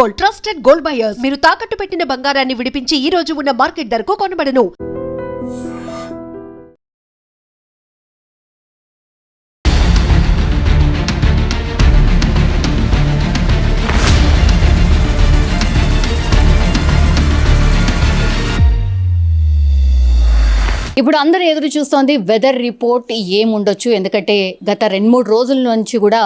Gold, trusted gold buyers. మీరు తాకట్టు పెట్టిన బంగారాన్ని విడిపించి ఈ రోజు ఉన్న మార్కెట్ ధరకు కొనబడను. ఇప్పుడు అందరూ ఎదురు చూస్తోంది వెదర్ రిపోర్ట్ ఏముండొచ్చు. ఎందుకంటే గత 2-3 రోజుల నుంచి కూడా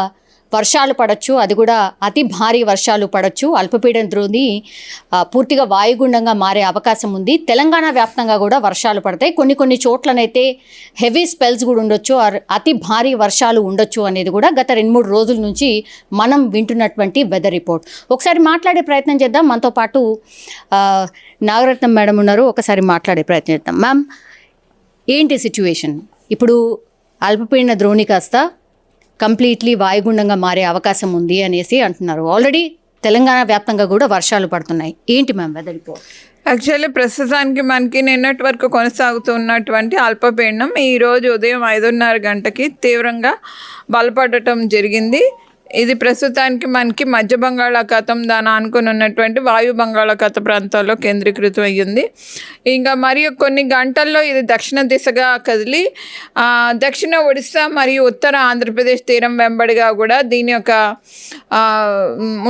వర్షాలు పడవచ్చు, అది కూడా అతి భారీ వర్షాలు పడవచ్చు. అల్పపీడన ద్రోణి పూర్తిగా వాయుగుండంగా మారే అవకాశం ఉంది. తెలంగాణ వ్యాప్తంగా కూడా వర్షాలు పడతాయి. కొన్ని చోట్లనైతే హెవీ స్పెల్స్ కూడా ఉండొచ్చు, అతి భారీ వర్షాలు ఉండొచ్చు అనేది కూడా గత 2-3 రోజుల నుంచి మనం వింటున్నటువంటి వెదర్ రిపోర్ట్. ఒకసారి మాట్లాడే ప్రయత్నం చేద్దాం. మనతో పాటు నాగరత్నం మేడం ఉన్నారు, ఒకసారి మాట్లాడే ప్రయత్నం చేద్దాం. మ్యామ్, ఏంటి సిచ్యువేషన్? ఇప్పుడు అల్పపీడన ద్రోణి కాస్త కంప్లీట్లీ వాయుగుండంగా మారే అవకాశం ఉంది అనేసి అంటున్నారు. ఆల్రెడీ తెలంగాణ వ్యాప్తంగా కూడా వర్షాలు పడుతున్నాయి. ఏంటి మ్యామ్ వెదర్ రిపోర్ట్? యాక్చువల్లీ ప్రస్తుతానికి మనకి నిన్నటి వరకు కొనసాగుతున్నటువంటి అల్పపీడనం ఈరోజు ఉదయం 5:30 గంటకి తీవ్రంగా బలపడటం జరిగింది. ఇది ప్రస్తుతానికి మనకి మధ్య బంగాళాఖాతం దాని ఆనుకొని ఉన్నటువంటి వాయు బంగాళాఖాత ప్రాంతాల్లో కేంద్రీకృతం అయ్యింది. ఇంకా మరియు కొన్ని గంటల్లో ఇది దక్షిణ దిశగా కదిలి దక్షిణ ఒడిశా మరియు ఉత్తర ఆంధ్రప్రదేశ్ తీరం వెంబడిగా కూడా దీని యొక్క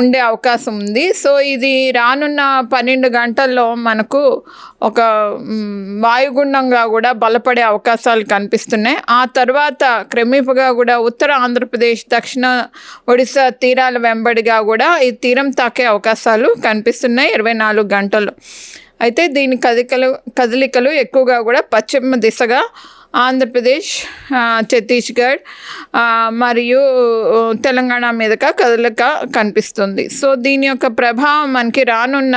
ఉండే అవకాశం ఉంది. సో ఇది రానున్న 12 గంటల్లో మనకు ఒక వాయుగుండంగా కూడా బలపడే అవకాశాలు కనిపిస్తున్నాయి. ఆ తర్వాత క్రమేపగా కూడా ఉత్తర ఆంధ్రప్రదేశ్ దక్షిణ ఒడిశా తీరాల వెంబడిగా కూడా ఈ తీరం తాకే అవకాశాలు కనిపిస్తున్నాయి 24 గంటలు. అయితే దీని కదలికలు ఎక్కువగా కూడా పశ్చిమ దిశగా ఆంధ్రప్రదేశ్, ఛత్తీస్గఢ్ మరియు తెలంగాణ మీదుగా కదలిక కనిపిస్తుంది. సో దీని యొక్క ప్రభావం మనకి రానున్న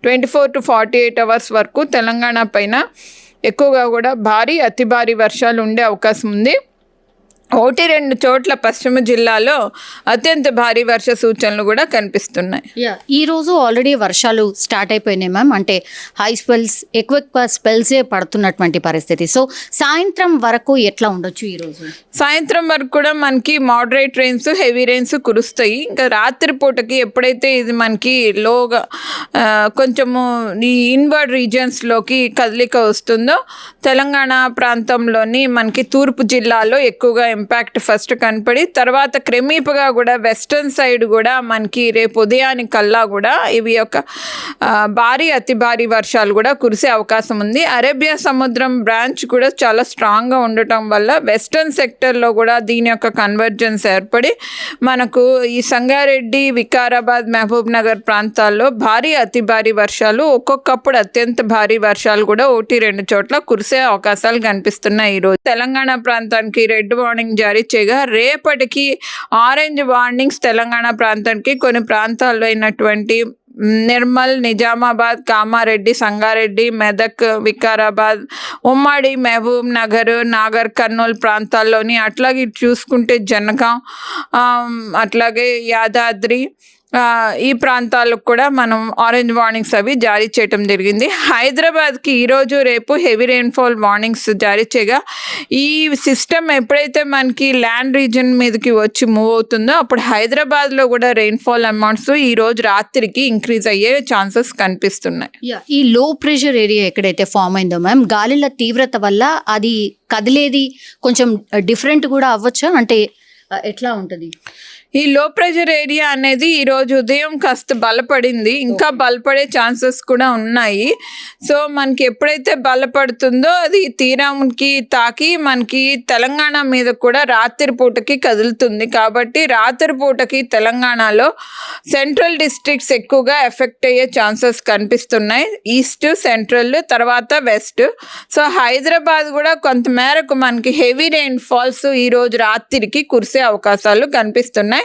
24 to 48 అవర్స్ వరకు తెలంగాణ పైన ఎక్కువగా కూడా భారీ అతి భారీ వర్షాలు ఉండే అవకాశం ఉంది. 1-2 చోట్ల పశ్చిమ జిల్లాలో అత్యంత భారీ వర్ష సూచనలు కూడా కనిపిస్తున్నాయి. ఈరోజు ఆల్రెడీ వర్షాలు స్టార్ట్ అయిపోయినాయి మ్యామ్. అంటే హై స్పెల్స్, ఎక్కువ స్పెల్సే పడుతున్నటువంటి పరిస్థితి. సో సాయంత్రం వరకు ఎట్లా ఉండొచ్చు ఈరోజు? సాయంత్రం వరకు కూడా మనకి మోడరేట్ రెయిన్స్, హెవీ రెయిన్స్ కురుస్తాయి. ఇంకా రాత్రి పూటకి ఎప్పుడైతే ఇది మనకి లోగా కొంచెము ఈ ఇన్వర్డ్ రీజియన్స్లోకి కదలిక వస్తుందో తెలంగాణ ప్రాంతంలోని మనకి తూర్పు జిల్లాలో ఎక్కువగా ఇంపాక్ట్ ఫస్ట్ కనపడి తర్వాత క్రమేపగా కూడా వెస్టర్న్ సైడ్ కూడా మనకి రేపు ఉదయానికి కల్లా కూడా ఇవి యొక్క భారీ అతి భారీ వర్షాలు కూడా కురిసే అవకాశం ఉంది. అరేబియా సముద్రం బ్రాంచ్ కూడా చాలా స్ట్రాంగ్గా ఉండటం వల్ల వెస్టర్న్ సెక్టర్లో కూడా దీని యొక్క కన్వర్జెన్స్ ఏర్పడి మనకు ఈ సంగారెడ్డి, వికారాబాద్, మహబూబ్ నగర్ ప్రాంతాల్లో భారీ అతి భారీ వర్షాలు, ఒక్కొక్కప్పుడు అత్యంత భారీ వర్షాలు కూడా 1-2 చోట్ల కురిసే అవకాశాలు కనిపిస్తున్నాయి. ఈరోజు తెలంగాణ ప్రాంతానికి రెడ్ వార్నింగ్ జారీ చేయగా రేపటికి ఆరెంజ్ వార్నింగ్స్ తెలంగాణ ప్రాంతానికి కొన్ని ప్రాంతాల్లో అయినటువంటి నిర్మల్, నిజామాబాద్, కామారెడ్డి, సంగారెడ్డి, మెదక్, వికారాబాద్, ఉమ్మడి, మహబూబ్ నగర్, నాగర్ కర్నూలు ప్రాంతాల్లోని, అట్లాగే చూసుకుంటే జనగాం, అట్లాగే యాదాద్రి ఈ ప్రాంతాలకు కూడా మనం ఆరెంజ్ వార్నింగ్స్ అవి జారీ చేయటం జరిగింది. హైదరాబాద్కి ఈరోజు రేపు హెవీ రెయిన్ఫాల్ వార్నింగ్స్ జారీ చేయగా ఈ సిస్టమ్ ఎప్పుడైతే మనకి ల్యాండ్ రీజన్ మీదకి వచ్చి మూవ్ అవుతుందో అప్పుడు హైదరాబాద్లో కూడా రెయిన్ఫాల్ అమౌంట్స్ ఈరోజు రాత్రికి ఇంక్రీజ్ అయ్యే ఛాన్సెస్ కనిపిస్తున్నాయి. ఈ లో ప్రెషర్ ఏరియా ఎక్కడైతే ఫామ్ అయిందో మ్యామ్, గాలిల తీవ్రత వల్ల అది కదిలేది కొంచెం డిఫరెంట్ కూడా అవ్వచ్చా? అంటే ఎట్లా ఉంటుంది? ఈ లో ప్రెషర్ ఏరియా అనేది ఈరోజు ఉదయం కాస్త బలపడింది, ఇంకా బలపడే ఛాన్సెస్ కూడా ఉన్నాయి. సో మనకి ఎప్పుడైతే బలపడుతుందో అది తీరానికి తాకి మనకి తెలంగాణ మీద కూడా రాత్రి పూటకి కదులుతుంది. కాబట్టి రాత్రి పూటకి తెలంగాణలో సెంట్రల్ డిస్ట్రిక్ట్స్ ఎక్కువగా ఎఫెక్ట్ అయ్యే ఛాన్సెస్ కనిపిస్తున్నాయి. ఈస్ట్, సెంట్రల్, తర్వాత వెస్ట్. సో హైదరాబాద్ కూడా కొంతమేరకు మనకి హెవీ రెయిన్ ఫాల్స్ ఈరోజు రాత్రికి కురిసే అవకాశాలు కనిపిస్తున్నాయి.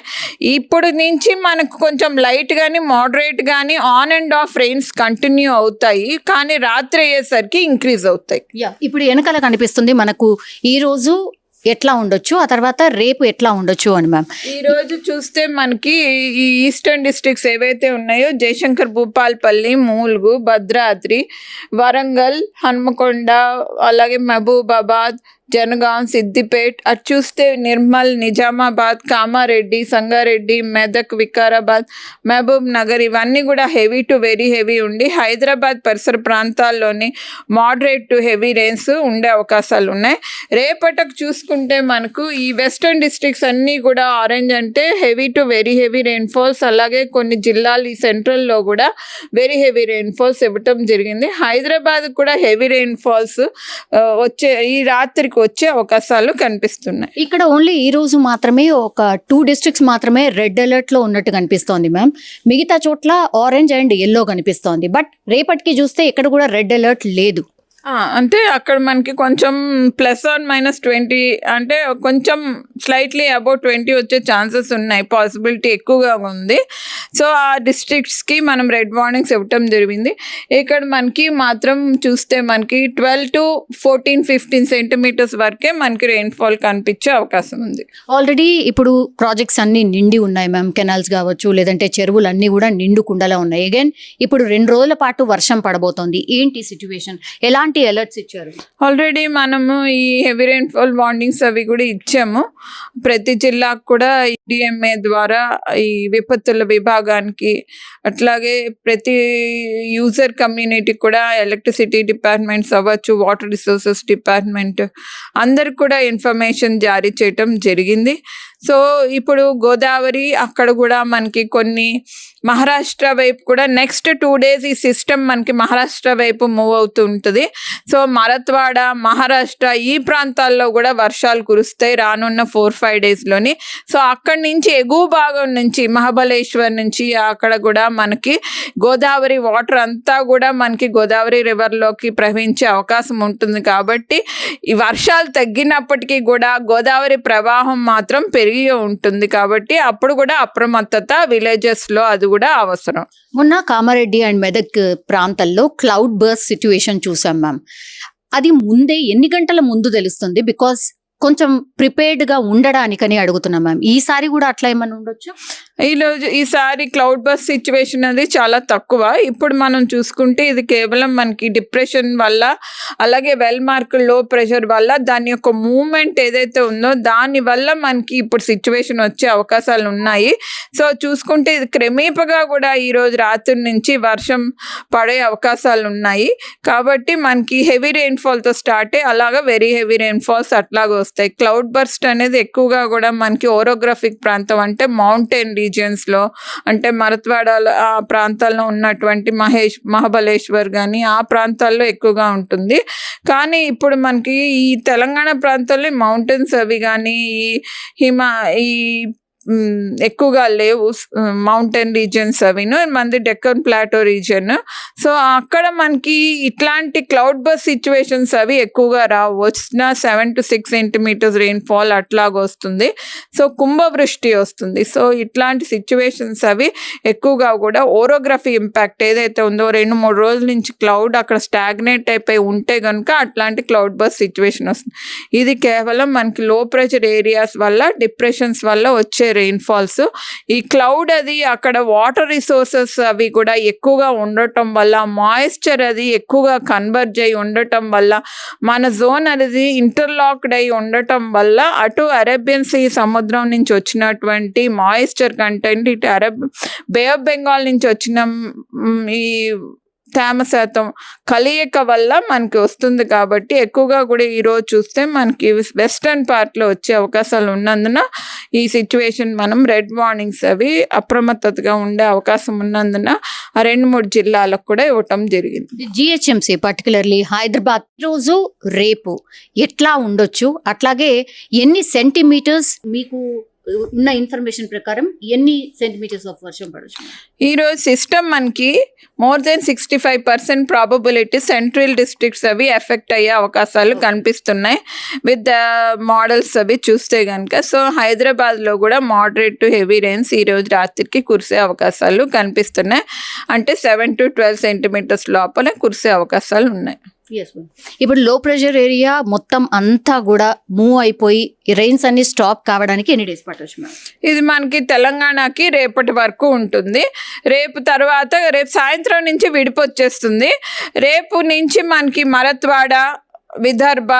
ఇప్పుడు నుంచి మనకు కొంచెం లైట్ గానీ మోడరేట్ గానీ on and of rains continue అవుతాయి, కానీ రాత్రి అయ్యేసరికి ఇంక్రీజ్ అవుతాయి. ఇప్పుడు వెనకాల కనిపిస్తుంది మనకు ఈ రోజు ఎట్లా ఉండొచ్చు, ఆ తర్వాత రేపు ఎట్లా ఉండొచ్చు అని మ్యామ్. ఈ రోజు చూస్తే మనకి ఈ ఈస్టర్న్ డిస్ట్రిక్ట్స్ ఏవైతే ఉన్నాయో జయశంకర్, భూపాల్పల్లి, మూల్గు, భద్రాద్రి, వరంగల్, హన్మకొండ, అలాగే మహబూబాబాద్, జనగాం, సిద్దిపేట్, అటు చూస్తే నిర్మల్, నిజామాబాద్, కామారెడ్డి, సంగారెడ్డి, మెదక్, వికారాబాద్, మహబూబ్ నగర్ ఇవన్నీ కూడా హెవీ టు వెరీ హెవీ ఉండి హైదరాబాద్ పరిసర ప్రాంతాల్లోని మోడరేట్ టు హెవీ రెయిన్స్ ఉండే అవకాశాలు ఉన్నాయి. రేపటికి చూసుకుంటే మనకు ఈ వెస్టర్న్ డిస్ట్రిక్ట్స్ అన్నీ కూడా ఆరెంజ్ అంటే heavy to very heavy rainfalls, అలాగే కొన్ని జిల్లాలు ఈ సెంట్రల్లో కూడా వెరీ హెవీ రెయిన్ఫాల్స్ ఇవ్వటం జరిగింది. హైదరాబాద్ కూడా హెవీ రెయిన్ఫాల్స్ ఈ రాత్రికి వచ్చే అవకాశాలు కనిపిస్తున్నాయి. ఇక్కడ ఓన్లీ ఈ రోజు మాత్రమే ఒక 2 districts మాత్రమే రెడ్ అలర్ట్ లో ఉన్నట్టు కనిపిస్తోంది మ్యామ్. మిగతా చోట్ల ఆరెంజ్ అండ్ ఎల్లో కనిపిస్తోంది. బట్ రేపటికి చూస్తే ఇక్కడ కూడా రెడ్ అలర్ట్ లేదు. అంటే అక్కడ మనకి కొంచెం +or-20 అంటే కొంచెం స్లైట్లీ అబౌవ్ 20 వచ్చే ఛాన్సెస్ ఉన్నాయి, పాసిబిలిటీ ఎక్కువగా ఉంది. సో ఆ డిస్ట్రిక్ట్స్కి మనం రెడ్ వార్నింగ్స్ ఇవ్వటం జరిగింది. ఇక్కడ మనకి మాత్రం చూస్తే మనకి 12 to 14-15 సెంటీమీటర్స్ వరకే మనకి రెయిన్ఫాల్ కనిపించే అవకాశం ఉంది. ఆల్రెడీ ఇప్పుడు ప్రాజెక్ట్స్ అన్ని నిండి ఉన్నాయి మ్యామ్. కెనాల్స్ కావచ్చు, లేదంటే చెరువులు అన్నీ కూడా నిండు కుండలా ఉన్నాయి. అగైన్ ఇప్పుడు 2 రోజుల పాటు వర్షం పడబోతోంది. ఏంటి సిచ్యువేషన్? ఎలాంటి అలర్ట్స్ ఇచ్చారు? ఆల్రెడీ మనము ఈ హెవీ రెయిన్ఫాల్ వార్నింగ్స్ అవి కూడా ఇచ్చాము. ప్రతి జిల్లాకు కూడా డిఎంఏ ద్వారా ఈ విపత్తుల విభాగానికి, అట్లాగే ప్రతి యూజర్ కమ్యూనిటీకి కూడా ఎలక్ట్రిసిటీ డిపార్ట్మెంట్స్ అవ్వచ్చు, వాటర్ రిసోర్సెస్ డిపార్ట్మెంట్ అందరికి కూడా ఇన్ఫర్మేషన్ జారీ చేయటం జరిగింది. సో ఇప్పుడు గోదావరి అక్కడ కూడా మనకి కొన్ని మహారాష్ట్ర వైపు కూడా నెక్స్ట్ 2 days ఈ సిస్టమ్ మనకి మహారాష్ట్ర వైపు మూవ్ అవుతూ ఉంటుంది. సో మరత్వాడ, మహారాష్ట్ర ఈ ప్రాంతాల్లో కూడా వర్షాలు కురుస్తాయి రానున్న 4-5 daysలోని. సో అక్కడి నుంచి ఎగువ భాగం నుంచి మహాబలేశ్వర్ నుంచి అక్కడ కూడా మనకి గోదావరి వాటర్ అంతా కూడా మనకి గోదావరి రివర్లోకి ప్రవహించే అవకాశం ఉంటుంది. కాబట్టి ఈ వర్షాలు తగ్గినప్పటికీ కూడా గోదావరి ప్రవాహం మాత్రం పెరిగి ఉంటుంది. కాబట్టి అప్పుడు కూడా అప్రమత్తత విలేజెస్లో అది కూడా అవసరం. మొన్న కామారెడ్డి అండ్ మెదక్ ప్రాంతాల్లో క్లౌడ్ బర్స్ట్ సిచ్యువేషన్ చూసాం మ్యామ్. అది ముందే ఎన్ని గంటల ముందు తెలుస్తుంది? బికాస్ కొంచెం ప్రిపేర్డ్గా ఉండడానికని అడుగుతున్నాం మ్యామ్. ఈసారి కూడా అట్లా ఏమైనా ఉండొచ్చు? ఈసారి క్లౌడ్ బర్స్ట్ సిచ్యువేషన్ అది చాలా తక్కువ. ఇప్పుడు మనం చూసుకుంటే ఇది కేవలం మనకి డిప్రెషన్ వల్ల, అలాగే వెల్ మార్క్ లో ప్రెషర్ వల్ల దాని యొక్క మూవ్మెంట్ ఏదైతే ఉందో దాని వల్ల మనకి ఇప్పుడు సిచ్యువేషన్ వచ్చే అవకాశాలు ఉన్నాయి. సో చూసుకుంటే ఇది క్రమేపగా కూడా ఈరోజు రాత్రి నుంచి వర్షం పడే అవకాశాలు ఉన్నాయి. కాబట్టి మనకి హెవీ రెయిన్ఫాల్తో స్టార్ట్ అయ్యి అలాగా వెరీ హెవీ రెయిన్ఫాల్స్ అట్లాగా వస్తాయి. క్లౌడ్ బర్స్ట్ అనేది ఎక్కువగా కూడా మనకి ఓరోగ్రఫిక్ ప్రాంతం అంటే మౌంటైన్ రీజియన్స్లో, అంటే మరత్వాడ ఆ ప్రాంతాల్లో ఉన్నటువంటి మహాబలేశ్వర్ కానీ ఆ ప్రాంతాల్లో ఎక్కువగా ఉంటుంది. కానీ ఇప్పుడు మనకి ఈ తెలంగాణ ప్రాంతాల్లో మౌంటైన్స్ అవి కానీ ఈ ఎక్కువగా లేవు, మౌంటైన్ రీజియన్స్ అవిను, మంది డెక్కన్ ప్లాటో రీజియన్. సో అక్కడ మనకి ఇట్లాంటి క్లౌడ్ బర్స్ట్ సిచ్యువేషన్స్ అవి ఎక్కువగా రావు. వచ్చిన 7 to 6 సెంటీమీటర్స్ రెయిన్ఫాల్ అట్లాగ వస్తుంది. సో కుంభవృష్టి వస్తుంది. సో ఇట్లాంటి సిచ్యువేషన్స్ అవి ఎక్కువగా కూడా ఓరోగ్రఫీ ఇంపాక్ట్ ఏదైతే ఉందో 2-3 రోజుల నుంచి క్లౌడ్ అక్కడ స్టాగ్నేట్ అయిపోయి ఉంటే కనుక అట్లాంటి క్లౌడ్ బర్స్ట్ సిచ్యువేషన్ వస్తుంది. ఇది కేవలం మనకి లో ప్రెషర్ ఏరియాస్ వల్ల, డిప్రెషన్స్ వల్ల వచ్చే రెయిన్ఫాల్స్. ఈ క్లౌడ్ అది అక్కడ వాటర్ రిసోర్సెస్ అవి కూడా ఎక్కువగా ఉండటం వల్ల, మాయిశ్చర్ అది ఎక్కువగా కన్వర్జ్ అయి ఉండటం వల్ల, మన జోన్ అనేది ఇంటర్లాక్డ్ అయి ఉండటం వల్ల అటు అరేబియన్ సీ సముద్రం నుంచి వచ్చినటువంటి మాయిశ్చర్ కంటెంట్, ఇటు బే ఆఫ్ బెంగాల్ నుంచి వచ్చిన ఈ తేమ శాతం కలయిక వల్ల మనకి వస్తుంది. కాబట్టి ఎక్కువగా కూడా ఈరోజు చూస్తే మనకి వెస్టర్న్ పార్ట్లో వచ్చే అవకాశాలు ఉన్నందున ఈ సిచ్యువేషన్ మనం రెడ్ వార్నింగ్స్ అవి అప్రమత్తతగా ఉండే అవకాశం ఉన్నందున ఆ 2-3 జిల్లాలకు కూడా ఇవ్వటం జరిగింది. జిహెచ్ఎంసీ పర్టికులర్లీ హైదరాబాద్ రోజు రేపు ఎట్లా ఉండొచ్చు, అట్లాగే ఎన్ని సెంటీమీటర్స్ మీకు ఉన్న ఇన్ఫర్మేషన్ ప్రకారం ఎన్ని సెంటీమీటర్స్ ఆఫ్ వర్షం పడవచ్చు? ఈరోజు సిస్టమ్ మనకి more than 65% probability central districts అవి ఎఫెక్ట్ అయ్యే అవకాశాలు కనిపిస్తున్నాయి విత్ ద మోడల్స్ అవి చూస్తే కనుక. సో హైదరాబాద్లో కూడా మోడరేట్ టు హెవీ రెయిన్స్ ఈరోజు రాత్రికి కురిసే అవకాశాలు కనిపిస్తున్నాయి. అంటే 7 to 12 సెంటీమీటర్స్ లోపల కురిసే అవకాశాలు ఉన్నాయి. ఇప్పుడు లో ప్రెషర్ ఏరియా మొత్తం అంతా కూడా మూవ్ అయిపోయి రెయిన్స్ అన్ని స్టాప్ కావడానికి ఎన్ని డేస్ పట్టవచ్చు మ్యామ్? ఇది మనకి తెలంగాణకి రేపటి వరకు ఉంటుంది. రేపు సాయంత్రం నుంచి విడిపొచ్చేస్తుంది. రేపు నుంచి మనకి మరత్వాడ, విదర్భ,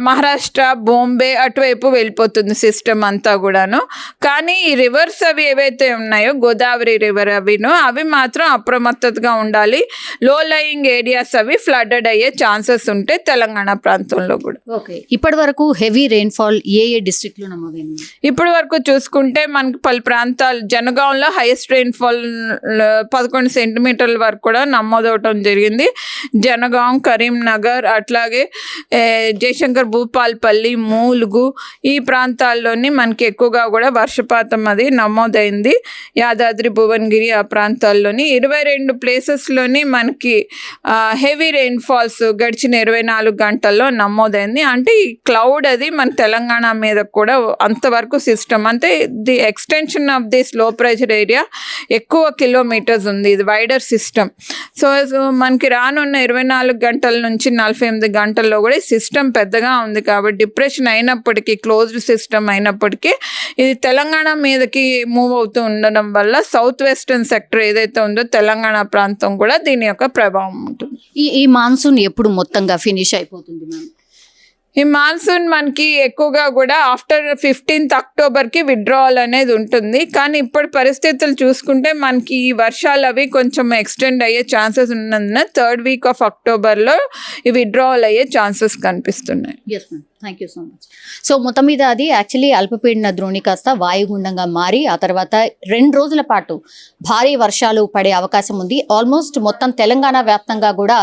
మహారాష్ట్ర, బాంబే అటువైపు వెళ్ళిపోతుంది సిస్టమ్ అంతా కూడాను. కానీ ఈ రివర్స్ అవి ఏవైతే ఉన్నాయో గోదావరి రివర్ అవి మాత్రం అప్రమత్తతగా ఉండాలి. లో లయింగ్ ఏరియాస్ అవి ఫ్లడెడ్ అయ్యే ఛాన్సెస్ ఉంటాయి తెలంగాణ ప్రాంతంలో కూడా. ఓకే, ఇప్పటి వరకు హెవీ రెయిన్ఫాల్ ఏ డిస్ట్రిక్ట్లో నమోదైంది? ఇప్పటి వరకు చూసుకుంటే మనకి పలు ప్రాంతాలు, జనగాంలో హైయెస్ట్ రెయిన్ఫాల్ 11 సెంటీమీటర్ల వరకు కూడా నమోదవటం జరిగింది. జనగాం, కరీంనగర్, అట్లాగే జయశంకర్ భూపాల్పల్లి, మూలుగు ఈ ప్రాంతాల్లోని మనకి ఎక్కువగా కూడా వర్షపాతం అది నమోదైంది. యాదాద్రి, భువనగిరి ఆ ప్రాంతాల్లోని 22 ప్లేసెస్లోని మనకి హెవీ రెయిన్ఫాల్స్ గడిచిన 24 గంటల్లో నమోదైంది. అంటే ఈ క్లౌడ్ అది మన తెలంగాణ మీద కూడా అంతవరకు సిస్టమ్, అంటే ది ఎక్స్టెన్షన్ ఆఫ్ దిస్ లో ప్రెషర్ ఏరియా ఎక్కువ కిలోమీటర్స్ ఉంది. ఇది వైడర్ సిస్టమ్. సో మనకి రానున్న 24 గంటల నుంచి 48 గంటల్లో కూడా ఈ సిస్టమ్ పెద్దగా ఉంది కాబట్టి డిప్రెషన్ అయినప్పటికీ, క్లోజ్డ్ సిస్టమ్ అయినప్పటికీ ఇది తెలంగాణ మీదకి మూవ్ అవుతూ ఉండడం వల్ల సౌత్ వెస్టర్న్ సెక్టర్ ఏదైతే ఉందో తెలంగాణ ప్రాంతం కూడా దీని యొక్క ప్రభావం ఉంటుంది. ఈ మాన్సూన్ ఎప్పుడు మొత్తంగా ఫినిష్ అయిపోతుంది మ్యామ్? ఈ మాన్సూన్ మనకి ఎక్కువగా కూడా ఆఫ్టర్ 15th అక్టోబర్కి విత్డ్రావల్ అనేది ఉంటుంది. కానీ ఇప్పటి పరిస్థితులు చూసుకుంటే మనకి ఈ వర్షాలు అవి కొంచెం ఎక్స్టెండ్ అయ్యే ఛాన్సెస్ ఉన్నందున 3rd week of అక్టోబర్లో ఈ విత్డ్రావల్ అయ్యే ఛాన్సెస్ కనిపిస్తున్నాయి. Yes ma'am, thank you so much. So మొత్తం మీద అది యాక్చువల్లీ అల్పపీడన ద్రోణి కాస్త వాయుగుండంగా మారి ఆ తర్వాత 2 రోజుల పాటు భారీ వర్షాలు పడే అవకాశం ఉంది. ఆల్మోస్ట్ మొత్తం తెలంగాణ వ్యాప్తంగా కూడా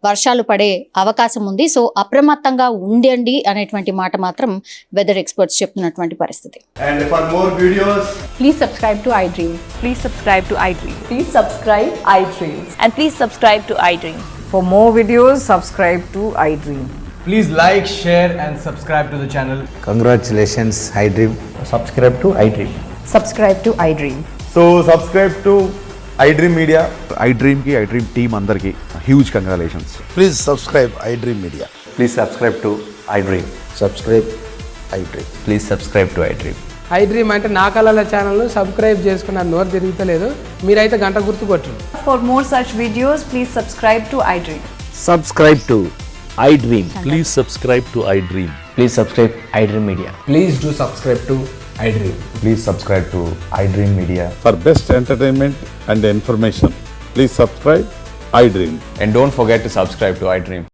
వర్షాలు పడే అవకాశం ఉంది. సో అప్రమత్తంగా ఉండండి అనేటువంటి మాట మాత్రం వెదర్ ఎక్స్పర్ట్స్ చెప్తున్నటువంటి పరిస్థితి. And for more videos, Please subscribe to iDream. Please subscribe to iDream. Please subscribe iDream. And please subscribe to iDream. For more videos, subscribe to iDream. please like, share and subscribe to the channel. Congratulations, iDream. Subscribe to iDream. Subscribe to iDream. So subscribe to iDream Media. iDream की iDream team अंदर की huge congratulations. Please subscribe iDream Media. Please subscribe to iDream. Subscribe iDream. Please subscribe to iDream. iDream అంటే నా కళల channel subscribe చేసుకున్న నోరు తిరుగుతలేదు, మీరైతే గంట గుర్తు కొట్టండి. For more such videos, please subscribe to iDream. Subscribe to iDream. Please subscribe to iDream. Please subscribe iDream Media. Please do subscribe to iDream. Please subscribe to iDream Media. For best entertainment and information, please subscribe iDream. And don't forget to subscribe to iDream.